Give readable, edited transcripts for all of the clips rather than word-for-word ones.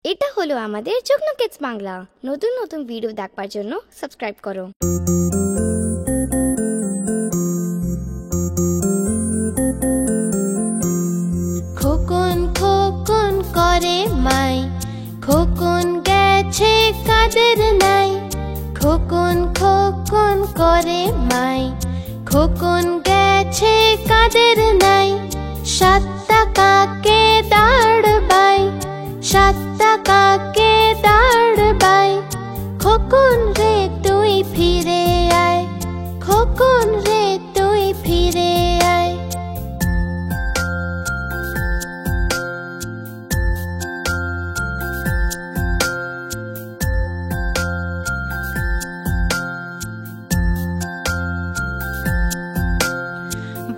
এটা হলো আমাদের যুগ্ন কিডস বাংলা। নতুন নতুন ভিডিও দেখবার জন্য সাবস্ক্রাইব করো। খোকন খোকন করে মাই, খোকন গেছে কাদের নাই। খোকন খোকন করে মাই, খোকন গেছে কাদের নাই। 7 টাকাকে দাঁড়বাই, 7 টাকাকে দাঁড়বাই। খোকন রে তুই ফিরে আয়, খোকন রে তুই ফিরে আয়।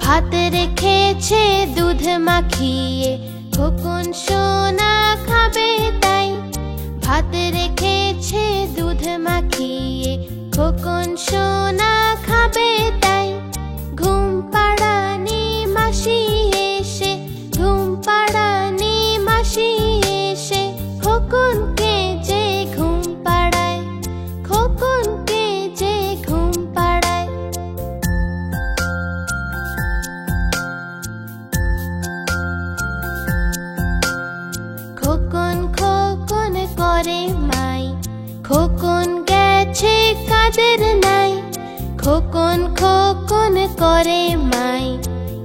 ভাত রেখেছে দুধ মাখিয়ে, খোকন সোনা খাবে তাই। ভাত রেখেছে দুধ মাখিয়ে, খোকন সোনা খাবে তাই। ঘুম পাড়ানি মাসি এসে, ঘুম পাড়ানি মাসি এসে, খোকনকে যে ঘুম পাড়ায়, খোকনকে যে ঘুম পাড়ায়। খোকন খোকন করে মাই, খোকন গেছে কাদের নাই। খোকন খোকন করে মাই,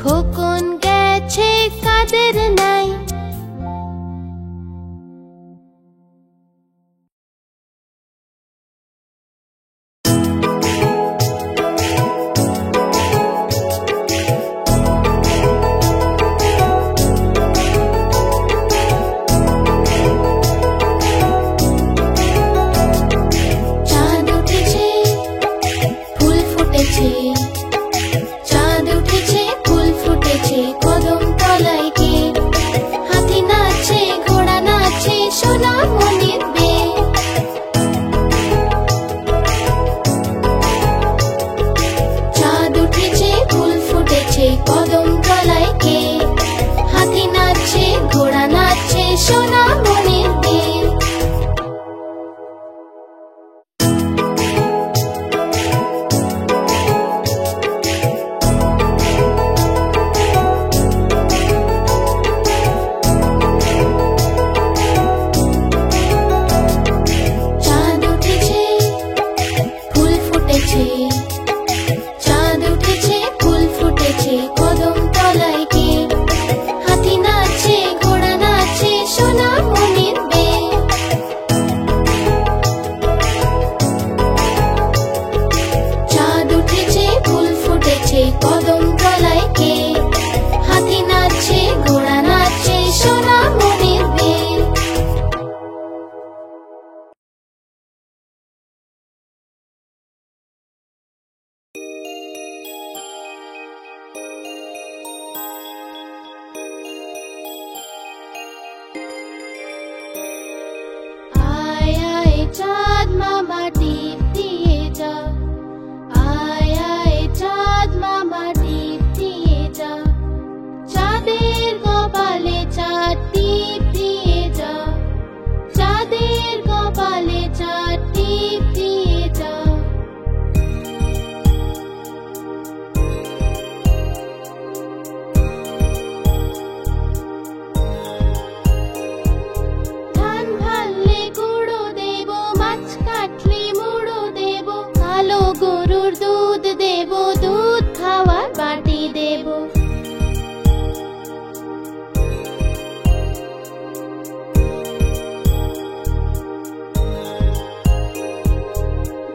খোকন গেছে কাদের নাই। চাঁদ উঠেছে, ফুল ফুটেছে, চাঁদ উঠেছে, ফুল ফুটেছে, কদম তলায় কে? হাতি নাচছে, ঘোড়া নাচছে, সোনামণির মেয়ে। চাঁদ উঠেছে, ফুল ফুটেছে, কদম তলায় কে? হাতি নাচছে, ঘোড়া নাচছে, সোনামণির মেয়ে। চাঁদ উঠেছে, ফুল ফুটেছে, চাঁদ উঠেছে, ফুল ফুটেছে, কদম তলায় কে? হাতি নাচছে, ঘোড়া নাচছে, সোনামণির মেয়ে। চাঁদ উঠেছে, ফুল ফুটেছে, কদম তলায় কে? হাতি নাচছে, ঘোড়া নাচছে, সোনামণির মেয়ে। আয় আয় চাঁদ মামা টিপ দিয়ে যা, আয় আয় চাঁদ মামা টিপ দিয়ে যা। চাঁদের কপালে চাঁদ টিপ দিয়ে যা, চাঁদের কপালে চাঁদ টিপ দিয়ে যা। ধান ভাললে গুঁড়ো দেব, মাছ কাটলে মুড়ো দেব, কালো গরুর দুধ দেব, দুধ খাওয়ার বাটি দেব।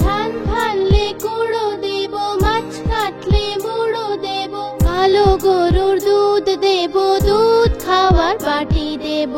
ধান ভাললে গুঁড়ো দেব, মাছ কাটলে মুড়ো দেব, কালো গরুর দুধ দেব, দুধ খাওয়ার বাটি দেব।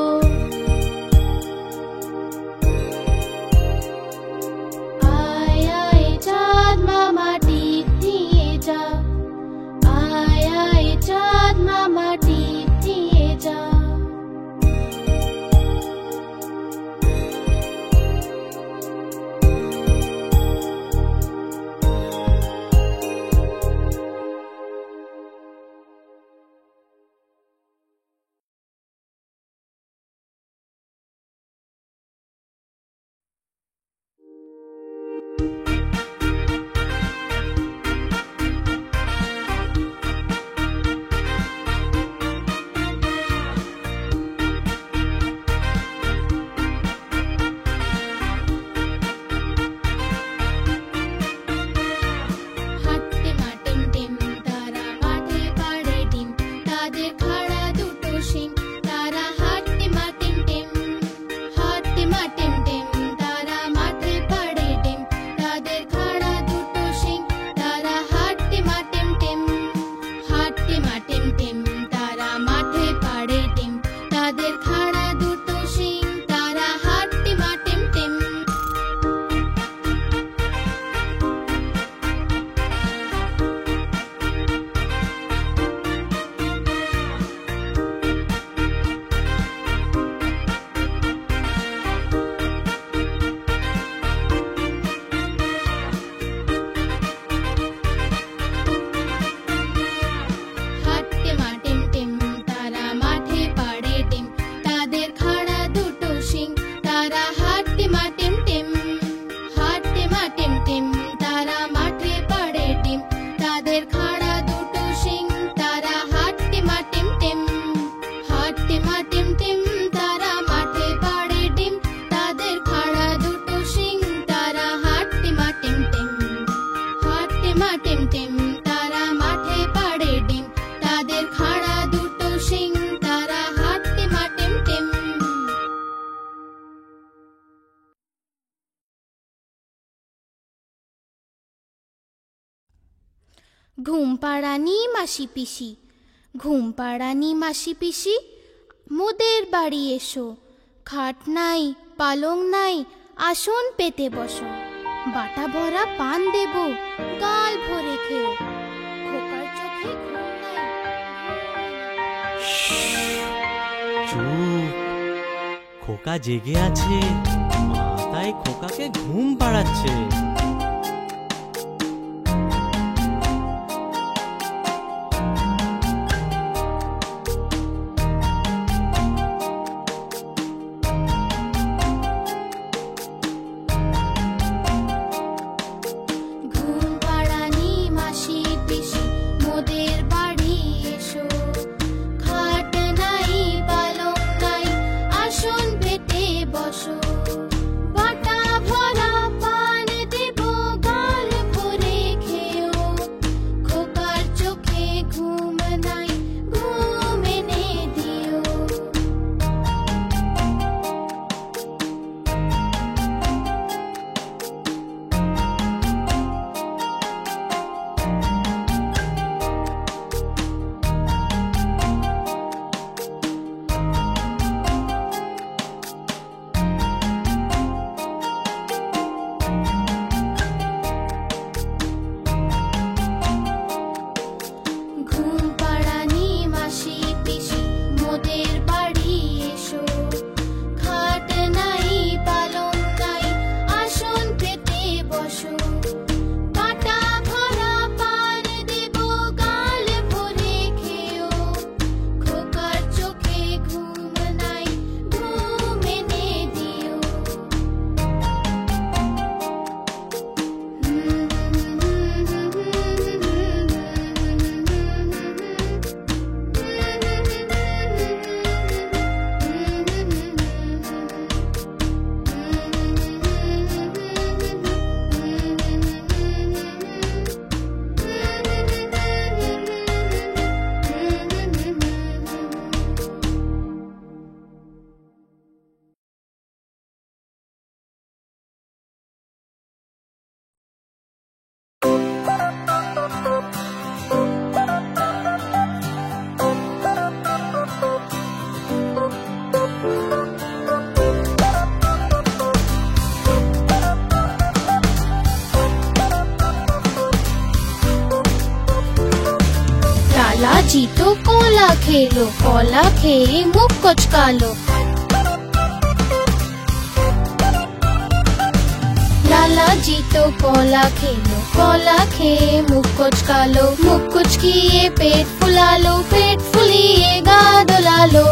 শিং তারা হাট্টে মা টিম টিম হাট্টে মা টিম টিম তারা মাঠে পাড়ে ডিম তাদের খাড়া দুটো শিং তারা হাট্টে মা টিম টিম হাট্টে মা টিম টিম তারা মাঠে পাড়ে ডিম তাদের খাড়া দুটো শিং তারা হাট্টে মা টিম টিম হাট্টে মা টিম টিম তারা মাঠে পাড়ে ডিম তাদের খাড়া দুটো শিং তারা হাট্টে মা টিম টিম। ঘুম পাড়ানি মাসি পিসি ঘুম পাড়ানি মাসি পিসি মোদের বাড়ি এসো খাট নাই পালং নাই আসন পেতে বসো বাটা ভরা পান দেব গাল ভরে খেও খোকার চোখে ঘুম নাই চুপ, খোকা জেগে আছে, মা তাই খোকাকে ঘুম পাড়াচ্ছে। ঘুম পাড়ানি মাসি পিসি মোদের বাড়ি এসো খাট নাই পালং নাই আসন পেতে বসো বাটা ভরা পান দেব গাল ভরে খেও খোকার চোখে ঘুম নাই ঘুম এনে দিও। ঘুম পাড়ানি মাসি পিসি মোদের বাড়ি এসো খাট নাই পালং নাই আসন পেতে বসো বাটা ভরা পান দেব গাল ভরে খেও খোকার চোখে ঘুম নাই ঘুম এনে দিও। लालाजी तो कोला खेलो कोला खेए मुख कुचकालो लालाजी तो कोला खेलो कोला खेए मुख कुचकालो मुख कुचकिए पेट फुला लो पेट फुलिएगा दुला लो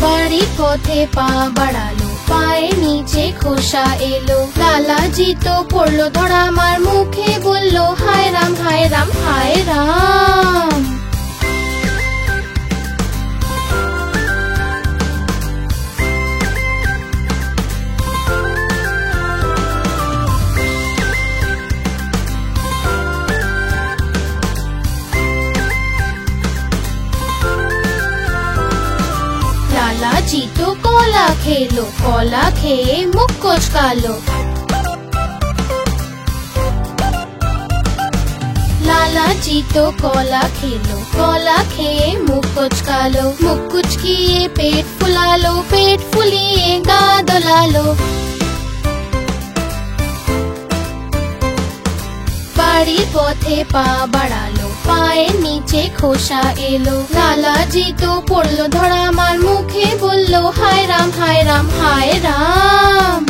বাড়ি পথে পা বাড়ালো পায়ের নিচে খোসা এলো লালাজি তো পড়লো ধরা আমার মুখে বললো হায় রাম হায় রাম হায় রাম। लालाजी तो कोला खेलो कोला खेए मुख कुचकालो लालाजी तो कोला खेलो कोला खेए मुख कुचकालो मुख कुचकिए पेट फुला लो पेट फुलिएगा दुला लो বাড়ির পথে পা বাড়ালো পায়ের নিচে খোসা এলো লালাজি তো পড়লো ধরা আমার মুখে বললো হায় রাম হায় রাম হায় রাম।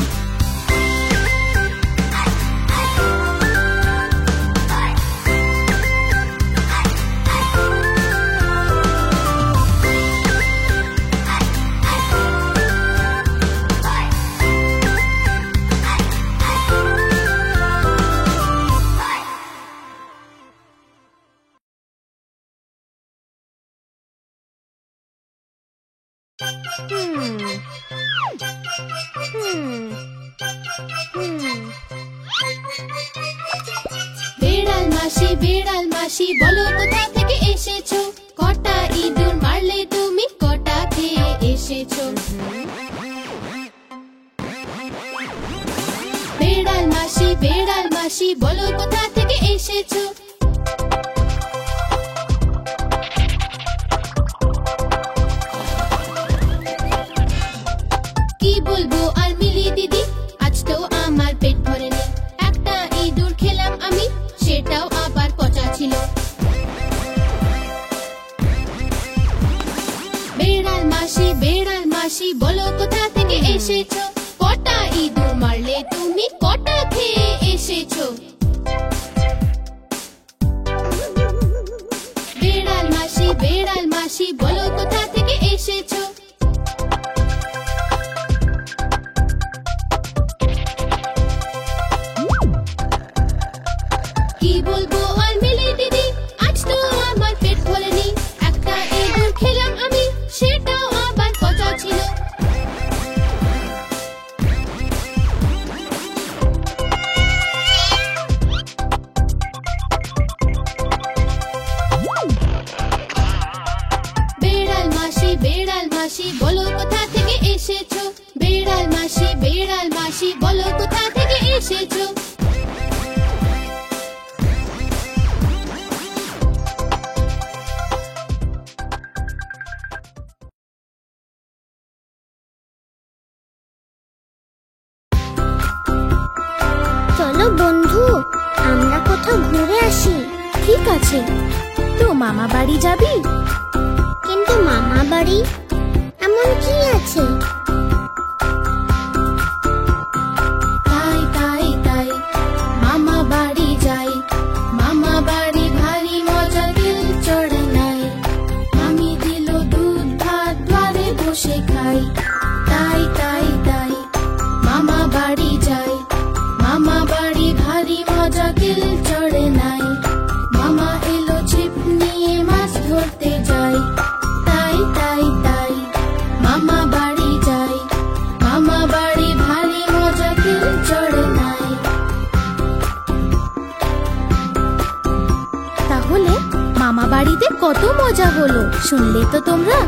বেড়াল মাসি বলো কোথা থেকে এসেছো? কটা ইঁদুর মারলে তুমি, কটা খেয়ে এসেছো? বেড়াল মাসি বলো কোথা থেকে এসেছো? কি বলবো আর মিলি দিদি, আজ তো আমার পেট ভরেনি। একটা ইঁদুর খেলাম আমি, সেটাও আবার পচা ছিল। বেড়াল মাসি বলো কোথা থেকে এসেছো? কটা ইঁদুর মারলে তুমি, কটা খেয়ে এসেছো? বেড়াল মাসি বলো কোথা থেকে এসেছো? কি বলবো আর মিলি দিদি, আজ তো আমার পেট ভরেনি। একটা ইঁদুর খেলাম আমি, সেটাও আবার পচা ছিল। বেড়াল মাসি বলো কোথা থেকে এসেছো? বেড়াল মাসি বলো কোথা থেকে এসেছো? চলো বন্ধু, আমরা কোথাও ঘুরে আসি। ঠিক আছে, তো মামা বাড়ি যাবি? কিন্তু মামা বাড়ি এমন কি আছে? তাই মামা বাড়ি যাই। মামা বাড়ি ভারী মজা, দিল চড়ে নাই। আমি দিল দুধ ভাত দ্বারে বসে খাই। তাই মামা বাড়ি যাই। মামা বাড়ি ভারী মজা, দিল চড়ে নাই। মামা এলো ছিপ নিয়ে, মাছ ধরতে যাই। তাই মামা বাড়ি যাই। মামা বাড়ি ভারী মজা, দিল চড়ে নাই। তাহলে মামা বাড়িতে কত মজা হলো, শুনলে তো তোমরা?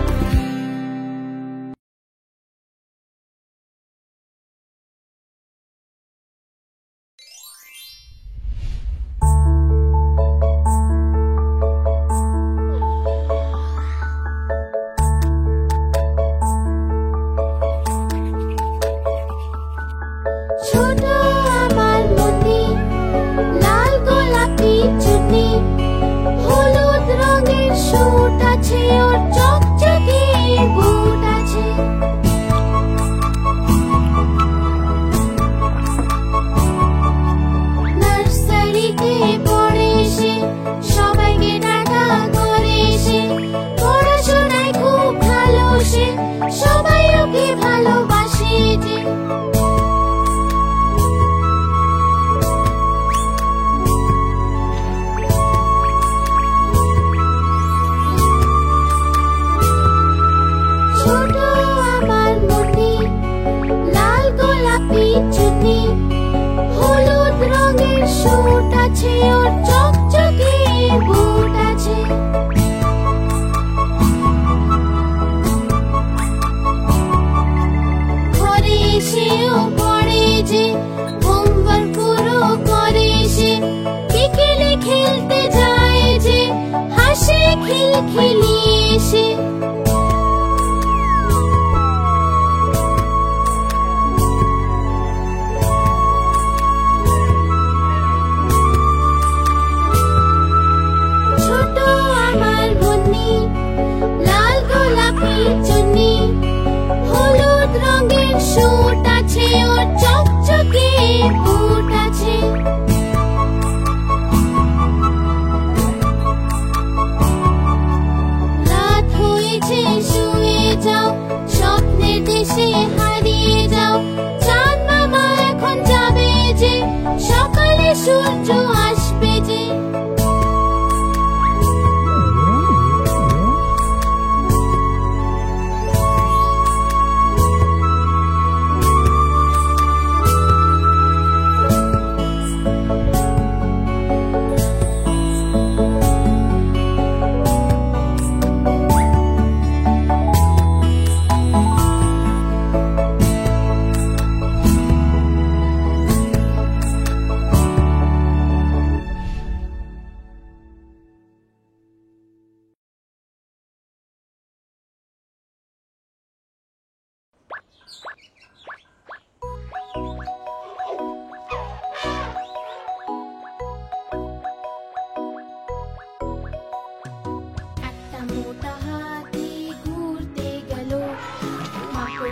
ছোট আমার মতি, লাল গোলাপি চুনি, হলুদ রঙের সুট আছে, ওর চকচকে বুট আছে। নার্সারিতে পড়ে সে, সবাইকে টাটা করে সে। পড়াশোনায় খুব ভালো সে, সবাই ওকে ভালোবাসে যে। ছোট আমার মতি, লাল গোলাপি চুনি, হলুদ রঙের সুট আছে, ওর চকচকে বুট আছে। ঘরে এসেও পড়ে যে, হোমওয়ার্ক পুরো করে সে। বিকেলে খেলতে যায় যে, হাসে খিলখিলিয়ে সে। ছোট আমার মুন্নি, লাল গোলাপি চুনি, হলুদ রঙের সুট আছে, ওর চকচকে বুট আছে। রাত হয়েছে, শুয়ে যাও, স্বপ্নের দেশে হারিয়ে যাও। চাঁদ মামা এখন যাবে যে, সকালে সূর্য আসবে যে।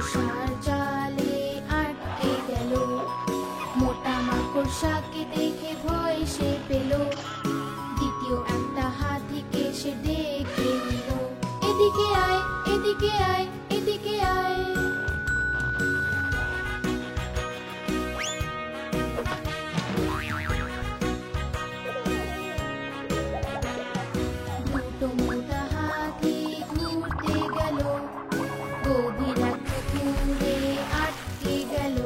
মাকড়সার জালে আটকে গেল। মোটা মাকড়সাকে দেখে ভয় সে পেল। দ্বিতীয় একটা হাতিকে সে ডেকে নিল। এদিকে আয়, এদিকে আয়, এদিকে আয়। দুটো মোটা হাতি ঘুরতে গেল। গভীর এক পুকুরে আটকে গেল।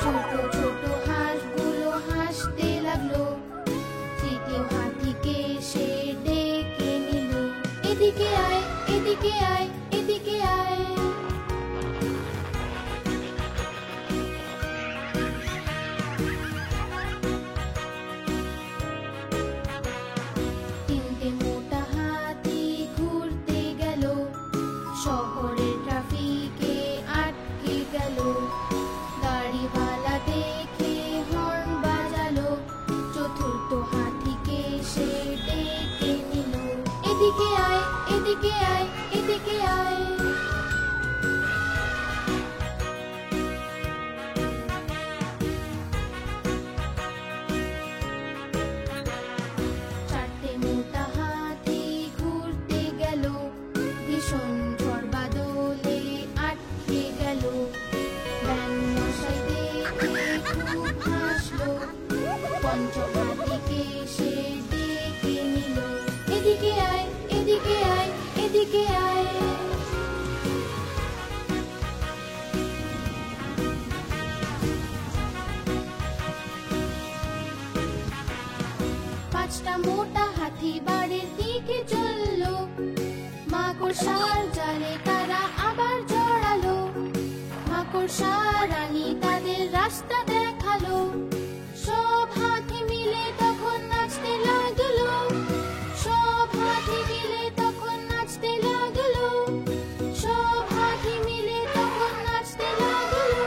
ছোট ছোট হাঁসগুলো হাসতে লাগলো। তৃতীয় হাতিকে সে ডেকে নিল। এদিকে আয়, এদিকে আয়, এদিকে আয়। তিনটে মোটা হাতি ঘুরতে গেল। শহরের ট্রাফিকে আটকে গেল। গাড়িওয়ালা দেখে হর্ন বাজালো। চতুর্থ হাতিকে সে ডেকে নিল। এদিকে আয়, এদিকে আয়, এদিকে আয়। চারটে মোটা হাতি ঘুরতে গেল। ভীষণ ঝড় বাদলে আটকে গেল। ব্যাঙ মশাই দেখে খুব হাসলো। পঞ্চম হাতিকে সে ডেকে নিল। এদিকে আয়, এদিকে আয়, এদিকে আয়। পাঁচটা মোটা হাতি বাড়ির দিকে চললো। মাকড়সার জালে তারা আবার জড়ালো। মাকড়সা রানী তাদের রাস্তা দেখালো। সব হাতি মিলে তখন নাচতে লাগলো। সব হাতি মিলে তখন নাচতে লাগলো। সব হাতি মিলে তখন নাচতে লাগলো।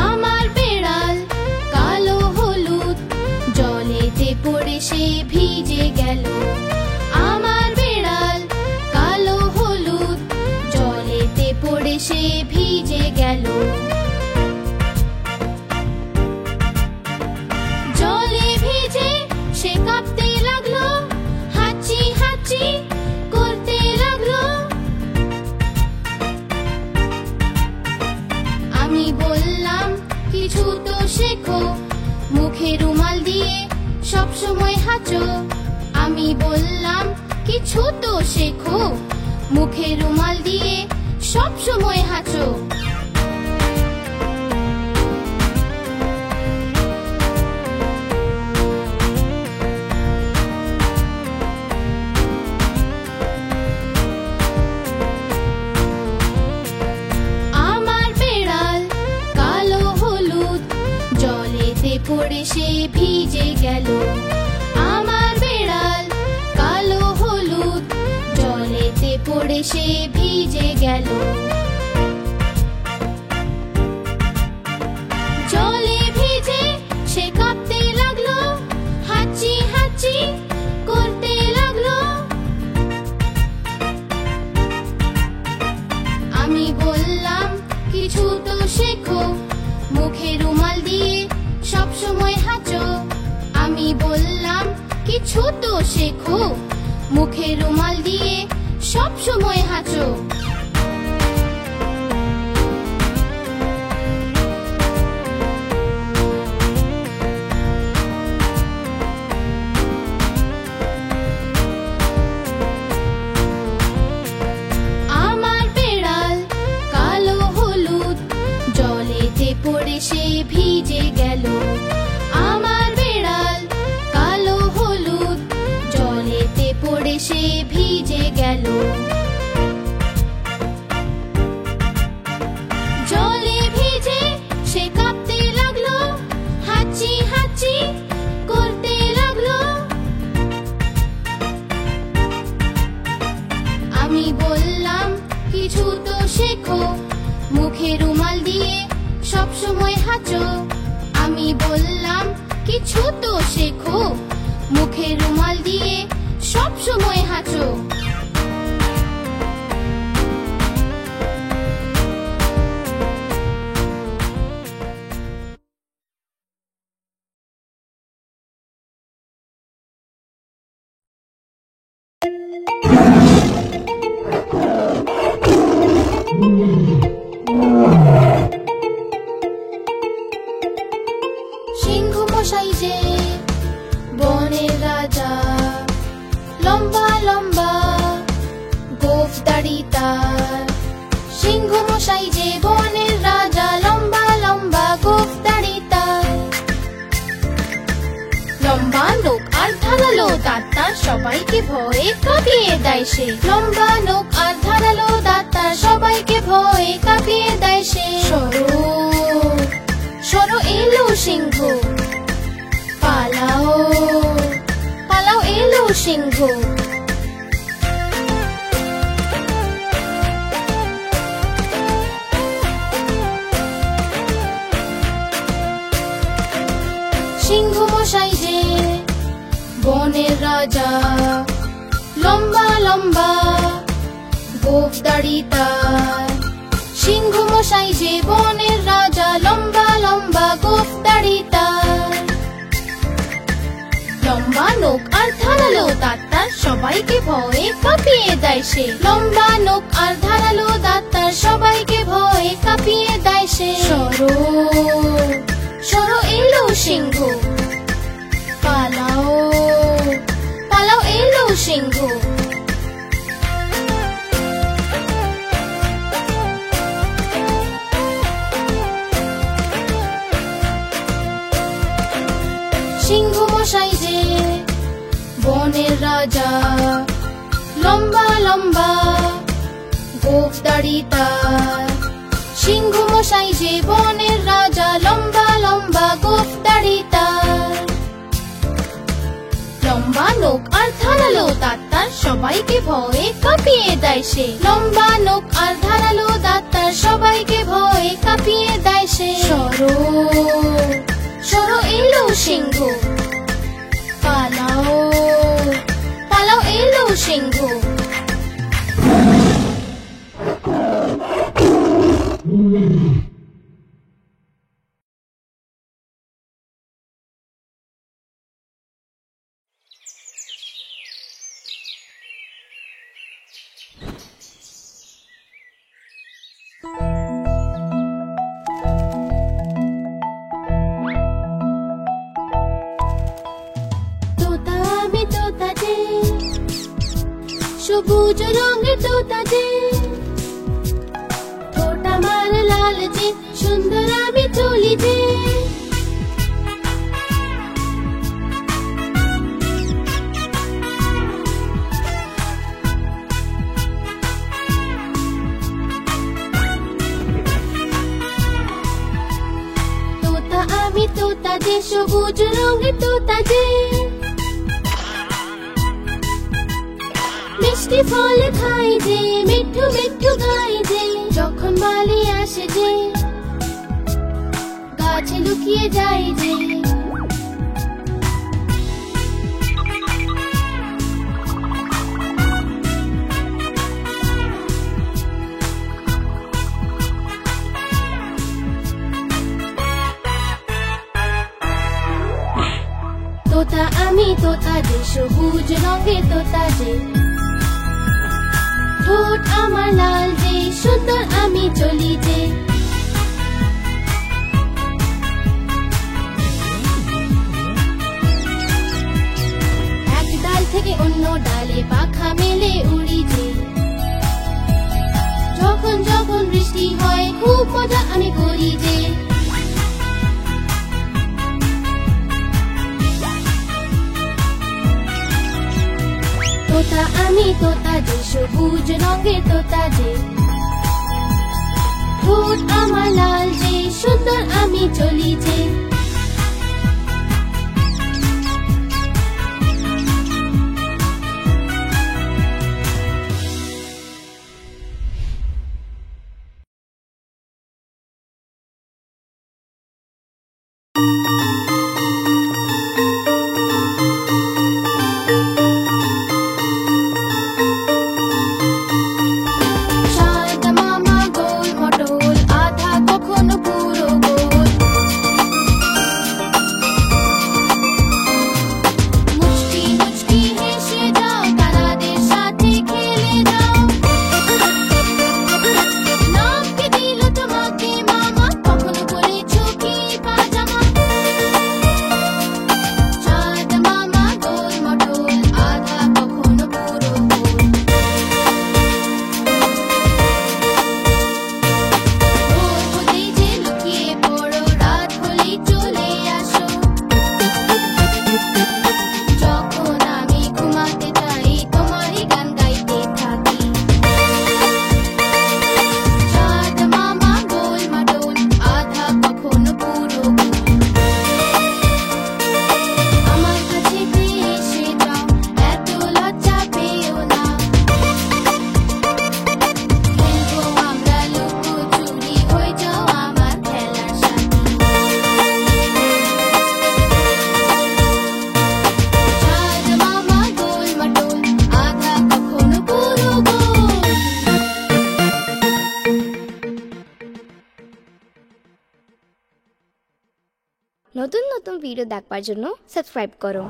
আমার বেড়াল কালো হলুদ জলেতে পড়ে সে ভিজে গেল। আমার বেড়াল কালো হলুদ জলেতে পড়ে সে ভিজে গেল। জলে ভিজে সে কাঁপতে লাগলো। হাঁচি হাঁচি করতে লাগলো। আমি বললাম কিছু তো শেখো। মুখে রুমাল দিয়ে সব সময় হাঁচো। আমি বললাম কিছু তো শেখো। মুখে রুমাল দিয়ে সব সময় হাঁচো। আমার বেড়াল কালো হলুদ জলেতে পড়ে সে ভিজে গেল। আমার বেড়াল কালো হলুদ জলেতে পড়ে সে ভিজে গেল। জলে ভিজে সে কাঁপতে লাগলো। হাঁচি হাঁচি করতে লাগলো। আমি বললাম কিছু তো শেখো। মুখে রুমাল দিয়ে সব সময় হাঁচো। আমি বললাম কিছু তো শেখো। মুখে রুমাল দিয়ে সব সময় হাঁচো। আমার বেড়াল কালো হলুদ জলেতে পড়ে সে ভিজে গেল। আমার বেড়াল কালো হলুদ জলেতে পড়ে সে ভিজে গেল। জলে ভিজে সে কাঁপতে লাগলো। হাঁচি হাঁচি করতে লাগলো। আমি বললাম কিছু তো শেখো। মুখে রুমাল দিয়ে সব সময় হাঁচো। আমি বললাম কিছু তো শেখো। মুখে রুমাল দিয়ে সব সময় হাঁচো। সিংহ মশাই যে বনের রাজা, লম্বা লম্বা গোঁফ দাড়ি তার। সিংহ মশাই যে বনের রাজা, লম্বা লম্বা গোঁফ দাড়ি তার। লম্বা নখ আর ধারালো দাঁত তার, সবাইকে ভয়ে কাঁপিয়ে দেয় সে। লম্বা নখ আর ধারালো দাঁত তার, সবাইকে ভয়ে কাঁপিয়ে দেয় সে। সরো সরো এলো সিংহ, পালাও পালাও এলো সিংহ। সিংহ মশাই যে বনের রাজা, লম্বা লম্বা গোঁফ দাড়ি তার। সিংহ মশাই যে বনের রাজা, লম্বা লম্বা গোঁফ দাড়ি তার। লম্বা নখ আর ধারালো দাঁত তার, সবাইকে ভয়ে কাঁপিয়ে দেয় সে। লম্বা নখ আর ধারালো দাঁত তার, সবাইকে ভয়ে কাঁপিয়ে দেয় সে। সরো সরো এলো সিংহ, পালাও পালাও এলো সিংহ। সিংহ মশাই যে বনের রাজা, লম্বা লম্বা গোঁফ দাড়ি তার। সিংহ মশাই যে বনের রাজা, লম্বা লম্বা গোঁফ দাড়ি তার। লম্বা নখ আর ধারালো দাঁত তার, সবাইকে ভয়ে কাঁপিয়ে দেয় সে। লম্বা নখ আর ধারালো দাঁত তার, সবাইকে ভয়ে কাঁপিয়ে দেয় সে। সরো সরো এলো সিংহ, পালাও পালাও এলো সিংহ। তোতা আমি তোতা যে, সবুজ রঙের তোতা যে। ঠোঁট আমার লাল যে, সুন্দর আমি চলি যে। তোতা আমি তোতা যে, সবুজ রঙের তোতা যে। মিষ্টি ফল খাই যে, মিঠু মিঠু গাই যে। যখন বালি আসে যে, গাছে লুকিয়ে যাই যে। তোতা আমি তোতা যে, সবুজ রঙের তোতা যে। ঠোঁট আমার লাল যে, সুন্দর আমি চলি যে। এক ডাল থেকে অন্য ডালে পাখা মেলে উড়ি যে। যখন যখন বৃষ্টি হয়, খুব মজা আমি করি যে। তোতা আমি তোতা যে, সবুজ রঙের তোতা যে। ঠোঁট আমার লাল যে, সুন্দর আমি চলি যে। নতুন নতুন ভিডিও দেখবার জন্য সাবস্ক্রাইব করো।